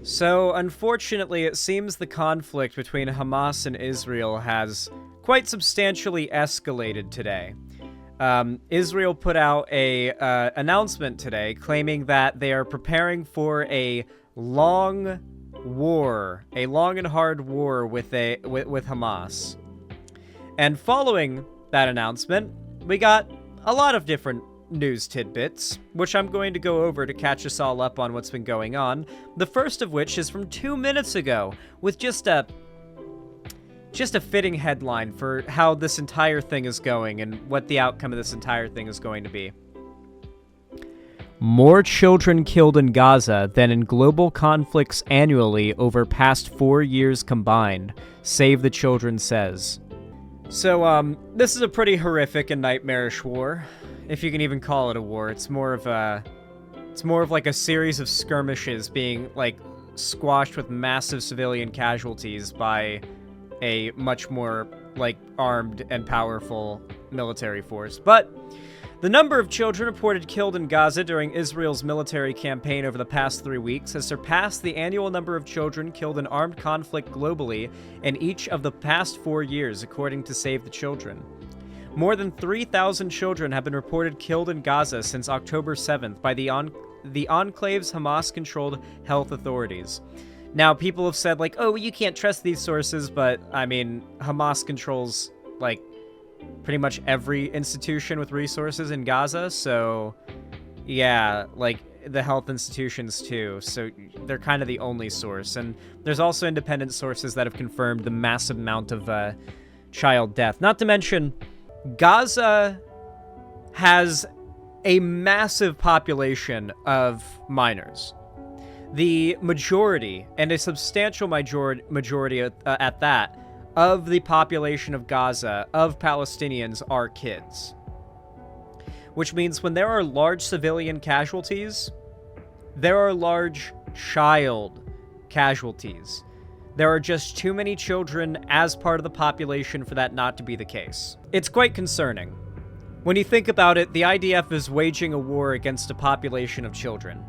So, unfortunately, it seems the conflict between Hamas and Israel has quite substantially escalated today. Israel put out a announcement today claiming that they are preparing for a long and hard war with Hamas. And following that announcement, we got a lot of different news tidbits, which I'm going to go over to catch us all up on what's been going on. The first of which is from 2 minutes ago, with just a fitting headline for how this entire thing is going and what the outcome of this entire thing is going to be. More children killed in Gaza than in global conflicts annually over past 4 years combined, Save the Children says. So, this is a pretty horrific and nightmarish war, if you can even call it a war. It's more of like a series of skirmishes being, like, squashed with massive civilian casualties by a much more, like, armed and powerful military force. But the number of children reported killed in Gaza during Israel's military campaign over the past 3 weeks has surpassed the annual number of children killed in armed conflict globally in each of the past 4 years, according to Save the Children. More than 3,000 children have been reported killed in Gaza since October 7th by the enclave's Hamas-controlled health authorities. Now, people have said, like, oh, you can't trust these sources, but, I mean, Hamas controls, like, pretty much every institution with resources in Gaza, so, yeah, like, the health institutions, too, so they're kind of the only source. And there's also independent sources that have confirmed the massive amount of child death. Not to mention, Gaza has a massive population of minors. The majority, and a substantial majority at that, of the population of Gaza, of Palestinians, are kids. Which means when there are large civilian casualties, there are large child casualties. There are just too many children as part of the population for that not to be the case. It's quite concerning. When you think about it, the IDF is waging a war against a population of children.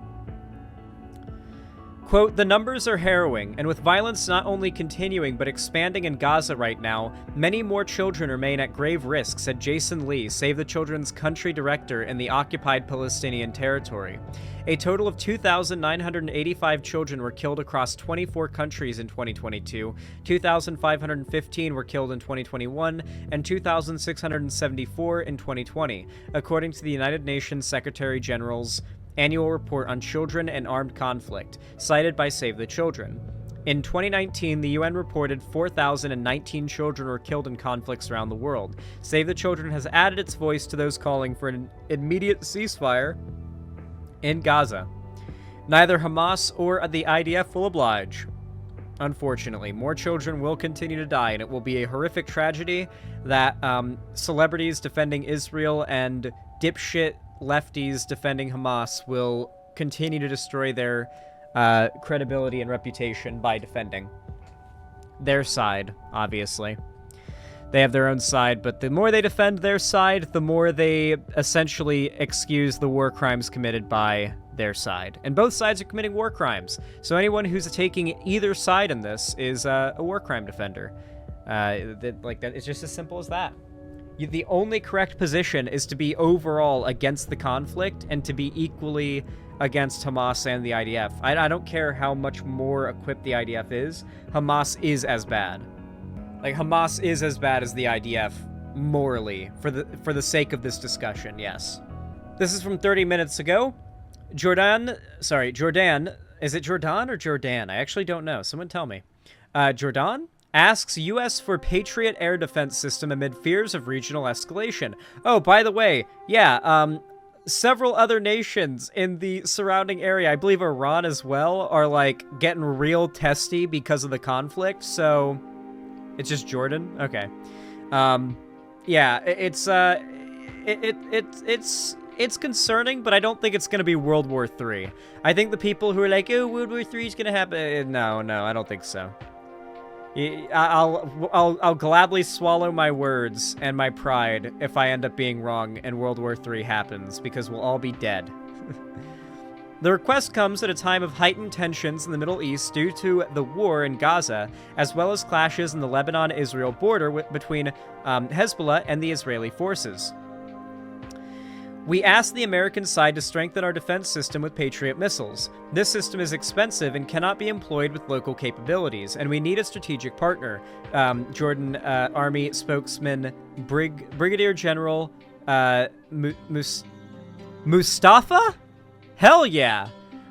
Quote, the numbers are harrowing, and with violence not only continuing but expanding in Gaza right now, many more children remain at grave risk, said Jason Lee, Save the Children's country director in the occupied Palestinian territory. A total of 2,985 children were killed across 24 countries in 2022, 2,515 were killed in 2021, and 2,674 in 2020, according to the United Nations Secretary General's Annual Report on Children and Armed Conflict, cited by Save the Children. In 2019, the UN reported 4,019 children were killed in conflicts around the world. Save the Children has added its voice to those calling for an immediate ceasefire in Gaza. Neither Hamas or the IDF will oblige. Unfortunately, more children will continue to die, and it will be a horrific tragedy that celebrities defending Israel and dipshit lefties defending Hamas will continue to destroy their credibility and reputation by defending their side, obviously. They have their own side, but the more they defend their side, the more they essentially excuse the war crimes committed by their side. And both sides are committing war crimes, so anyone who's taking either side in this is a war crime defender. It's just as simple as that. The only correct position is to be overall against the conflict and to be equally against Hamas and the IDF. I don't care how much more equipped the IDF is. Hamas is as bad. Like, Hamas is as bad as the IDF morally, for the sake of this discussion, yes. This is from 30 minutes ago. Jordan, is it Jordan or Jordan? I actually don't know. Someone tell me. Jordan asks U.S. for Patriot air defense system amid fears of regional escalation. Oh, by the way, yeah, several other nations in the surrounding area, I believe Iran as well, are, like, getting real testy because of the conflict, so it's just Jordan? Okay. Yeah, it's concerning, but I don't think it's going to be World War III. I think the people who are like, oh, World War III is going to happen, no, I don't think so. I'll gladly swallow my words and my pride if I end up being wrong and World War III happens, because we'll all be dead. The request comes at a time of heightened tensions in the Middle East due to the war in Gaza, as well as clashes in the Lebanon-Israel border between Hezbollah and the Israeli forces. We asked the American side to strengthen our defense system with Patriot missiles. This system is expensive and cannot be employed with local capabilities, and we need a strategic partner. Jordan Army spokesman Brigadier General Mustafa? Hell yeah!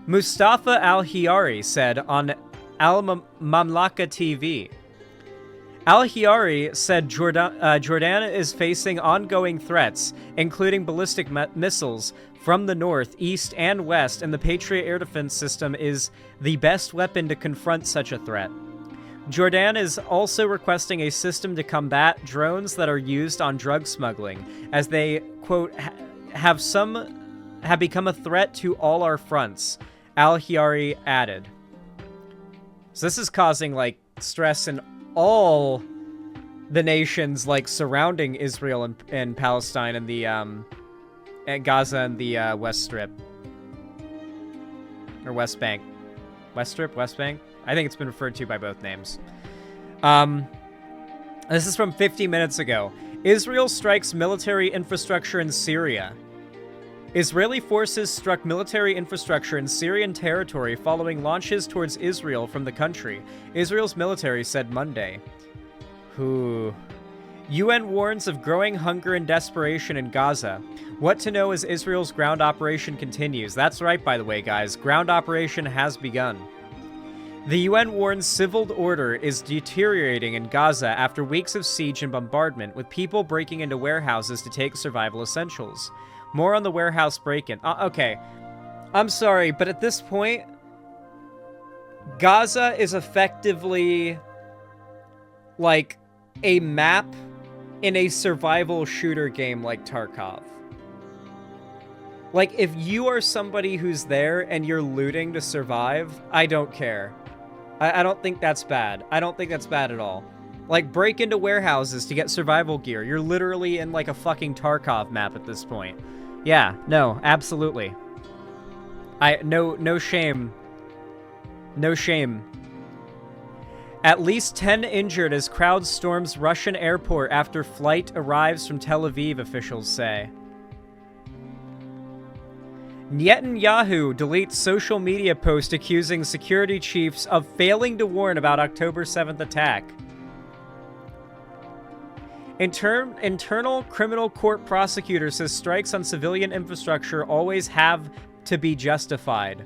Mustafa Al-Hiyari said on Al-Mamlaka TV. Al-Hiyari said Jordan is facing ongoing threats, including ballistic missiles from the north, east, and west, and the Patriot air defense system is the best weapon to confront such a threat. Jordan is also requesting a system to combat drones that are used on drug smuggling, as they, quote, have become a threat to all our fronts, Al-Hiyari added. So this is causing, like, stress in all the nations, like, surrounding Israel and Palestine and the, and Gaza and the, West Strip. Or West Bank. West Strip? West Bank? I think it's been referred to by both names. This is from 50 minutes ago. Israel strikes military infrastructure in Syria. Israeli forces struck military infrastructure in Syrian territory following launches towards Israel from the country, Israel's military said Monday. UN warns of growing hunger and desperation in Gaza. What to know as Israel's ground operation continues. That's right, by the way, guys. Ground operation has begun. The UN warns civil order is deteriorating in Gaza after weeks of siege and bombardment, with people breaking into warehouses to take survival essentials. More on the warehouse break-in. Okay, I'm sorry, but at this point, Gaza is effectively like a map in a survival shooter game like Tarkov. Like, if you are somebody who's there and you're looting to survive, I don't care. I don't think that's bad. I don't think that's bad at all. Like, break into warehouses to get survival gear. You're literally in, like, a fucking Tarkov map at this point. Yeah, no, absolutely. No shame. No shame. At least 10 injured as crowd storms Russian airport after flight arrives from Tel Aviv, officials say. Netanyahu deletes social media post accusing security chiefs of failing to warn about October 7th attack. Internal criminal court prosecutor says strikes on civilian infrastructure always have to be justified.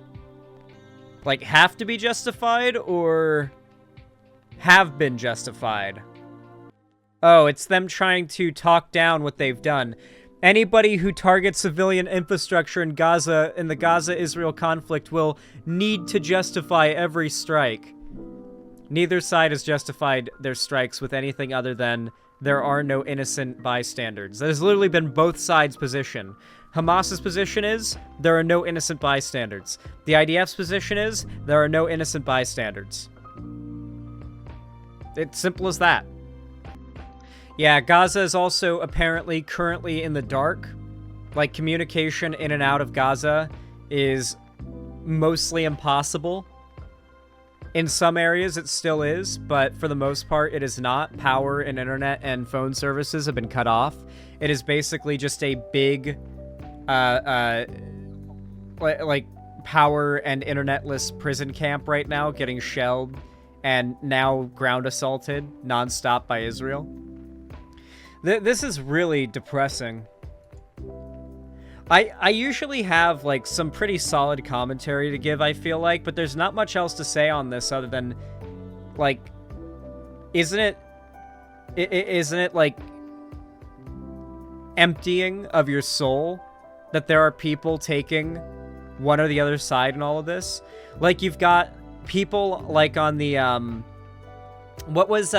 Like, have to be justified, or have been justified? Oh, it's them trying to talk down what they've done. Anybody who targets civilian infrastructure in Gaza, in the Gaza-Israel conflict, will need to justify every strike. Neither side has justified their strikes with anything other than there are no innocent bystanders. That has literally been both sides' position. Hamas's position is, there are no innocent bystanders. The IDF's position is, there are no innocent bystanders. It's simple as that. Yeah, Gaza is also apparently currently in the dark. Like, communication in and out of Gaza is mostly impossible. In some areas, it still is, but for the most part, it is not. Power and internet and phone services have been cut off. It is basically just a big, like, power and internetless prison camp right now, getting shelled and now ground assaulted nonstop by Israel. This is really depressing. I usually have, like, some pretty solid commentary to give, I feel like, but there's not much else to say on this other than, like, isn't it, like, emptying of your soul that there are people taking one or the other side in all of this? Like, you've got people, like, on the, what was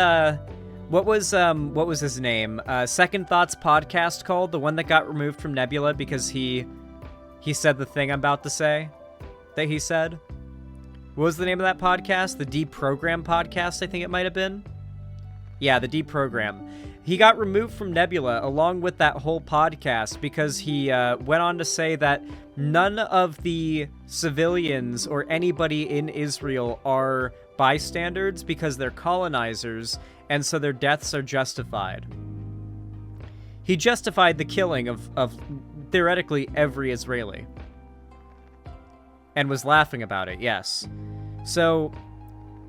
his name? Second Thoughts podcast called? The one that got removed from Nebula because he said the thing I'm about to say that he said. What was the name of that podcast? The Deprogram podcast, I think it might have been. Yeah, the Deprogram. He got removed from Nebula along with that whole podcast because he went on to say that none of the civilians or anybody in Israel are bystanders because they're colonizers, and so their deaths are justified. He justified the killing of theoretically every Israeli. And was laughing about it, yes. So,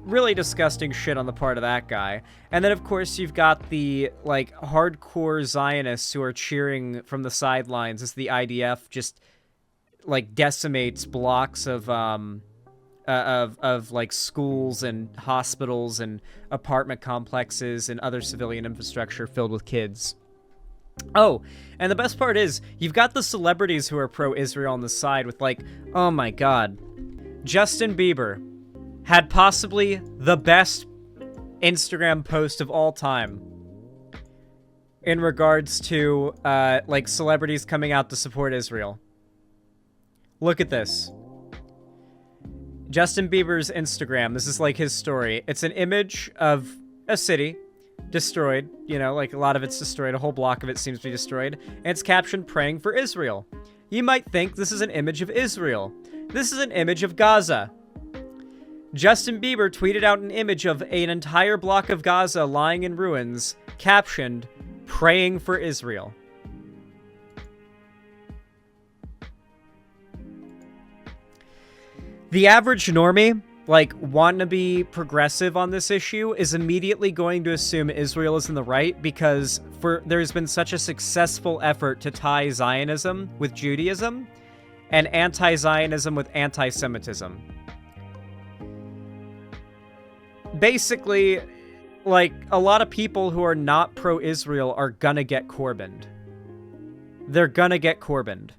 really disgusting shit on the part of that guy. And then, of course, you've got the, like, hardcore Zionists who are cheering from the sidelines as the IDF just, like, decimates blocks of like, schools and hospitals and apartment complexes and other civilian infrastructure filled with kids. Oh, and the best part is, you've got the celebrities who are pro-Israel on the side with, like, oh my god, Justin Bieber had possibly the best Instagram post of all time in regards to, like, celebrities coming out to support Israel. Look at this. Justin Bieber's Instagram. This is, like, his story. It's an image of a city destroyed. You know, like, a lot of it's destroyed. A whole block of it seems to be destroyed. And it's captioned, "Praying for Israel." You might think this is an image of Israel. This is an image of Gaza. Justin Bieber tweeted out an image of an entire block of Gaza lying in ruins, captioned, "Praying for Israel." The average normie, like, wannabe progressive on this issue, is immediately going to assume Israel is in the right because there's been such a successful effort to tie Zionism with Judaism and anti-Zionism with anti-Semitism. Basically, like, a lot of people who are not pro-Israel are gonna get Corbyned. They're gonna get Corbyned.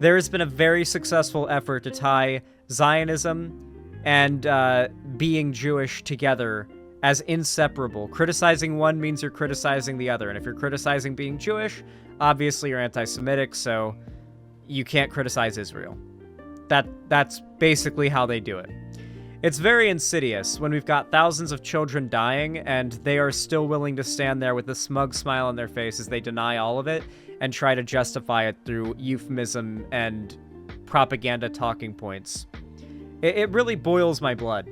There has been a very successful effort to tie Zionism and being Jewish together as inseparable. Criticizing one means you're criticizing the other, and if you're criticizing being Jewish, obviously you're anti-Semitic, so you can't criticize Israel. That's basically how they do it. It's very insidious when we've got thousands of children dying and they are still willing to stand there with a smug smile on their face as they deny all of it and try to justify it through euphemism and propaganda talking points. It really boils my blood.